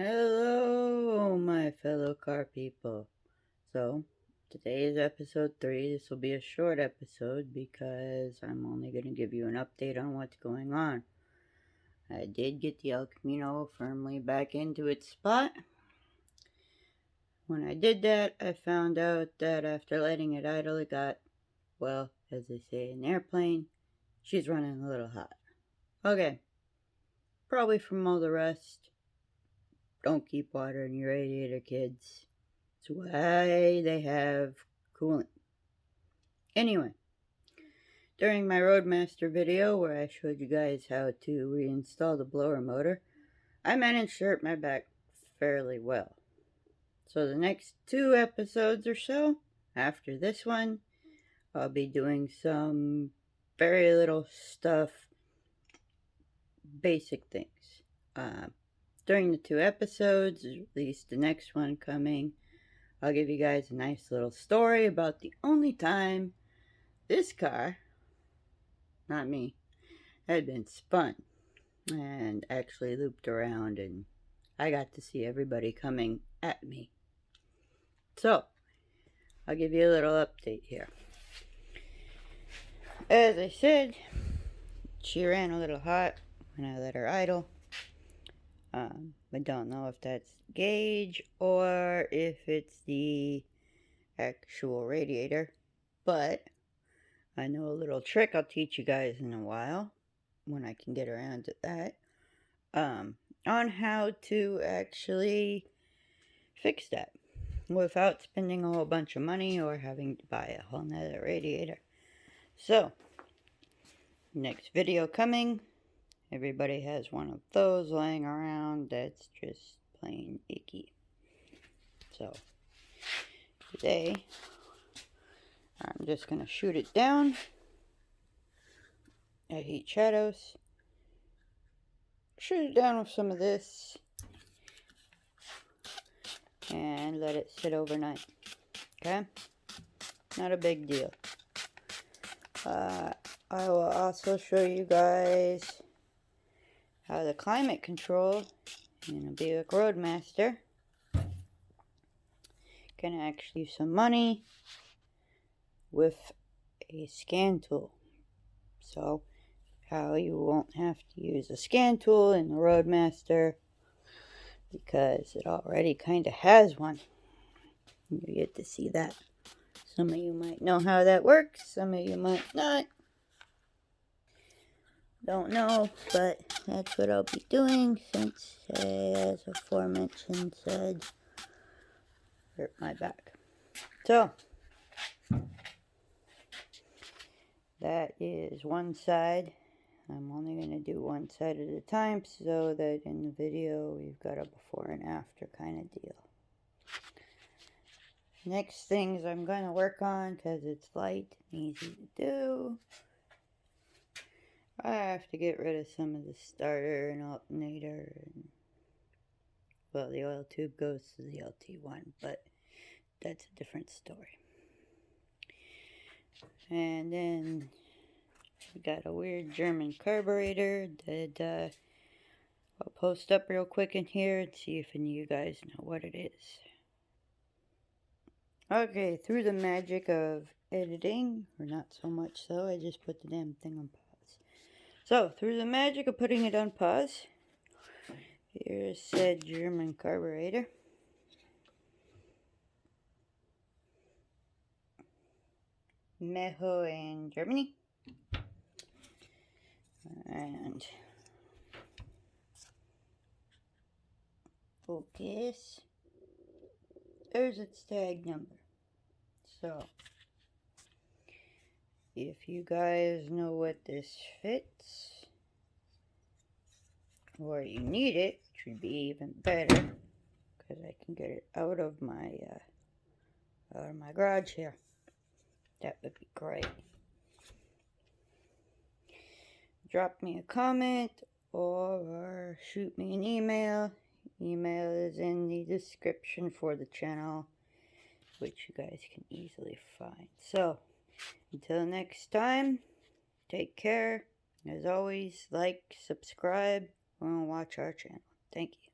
Hello, my fellow car people. So, today is episode 3. This will be a short episode because I'm only going to give you an update on what's going on. I did get the El Camino firmly back into its spot. When I did that, I found out that after letting it idle, it got, well, as they say in the airplane, she's running a little hot. Okay, probably from all the rest. Don't keep water in your radiator, kids. It's why they have coolant. Anyway, during my Roadmaster video where I showed you guys how to reinstall the blower motor, I managed to hurt my back fairly well. So the next 2 episodes or so, after this one, I'll be doing some very little stuff, basic things. During the 2 episodes, at least the next one coming, I'll give you guys a nice little story about the only time this car, not me, had been spun and actually looped around, and I got to see everybody coming at me. So, I'll give you a little update here. As I said, she ran a little hot when I let her idle. I don't know if that's gauge or if it's the actual radiator, but I know a little trick I'll teach you guys in a while when I can get around to that, on how to actually fix that without spending a whole bunch of money or having to buy a whole nother radiator. So, next video coming. Everybody has one of those lying around that's just plain icky. So, today, I'm just going to shoot it down at Heat Shadows. Shoot it down with some of this and let it sit overnight. Okay? Not a big deal. I will also show you guys how the climate control in a Buick Roadmaster can actually use some money with a scan tool. So, how you won't have to use a scan tool in the Roadmaster because it already kind of has one. You get to see that. Some of you might know how that works, some of you might not. Don't know, but that's what I'll be doing since, as aforementioned said, hurt my back. So, that is one side. I'm only going to do one side at a time so that in the video we've got a before and after kind of deal. Next things I'm going to work on, because it's light and easy to do, I have to get rid of some of the starter and alternator. And, well, the oil tube goes to the LT1, but that's a different story. And then we got a weird German carburetor that I'll post up real quick in here and see if any of you guys know what it is. Okay, through the magic of editing, or not so much so, I just put the damn thing on pause. So, through the magic of putting it on pause, here's said German carburetor. Meho in Germany. And focus. There's its tag number. So, if you guys know what this fits, or you need it, which would be even better, because I can get it out of my garage here. That would be great. Drop me a comment or shoot me an email. Email is in the description for the channel, which you guys can easily find. So, until next time, take care. As always, like, subscribe, and watch our channel. Thank you.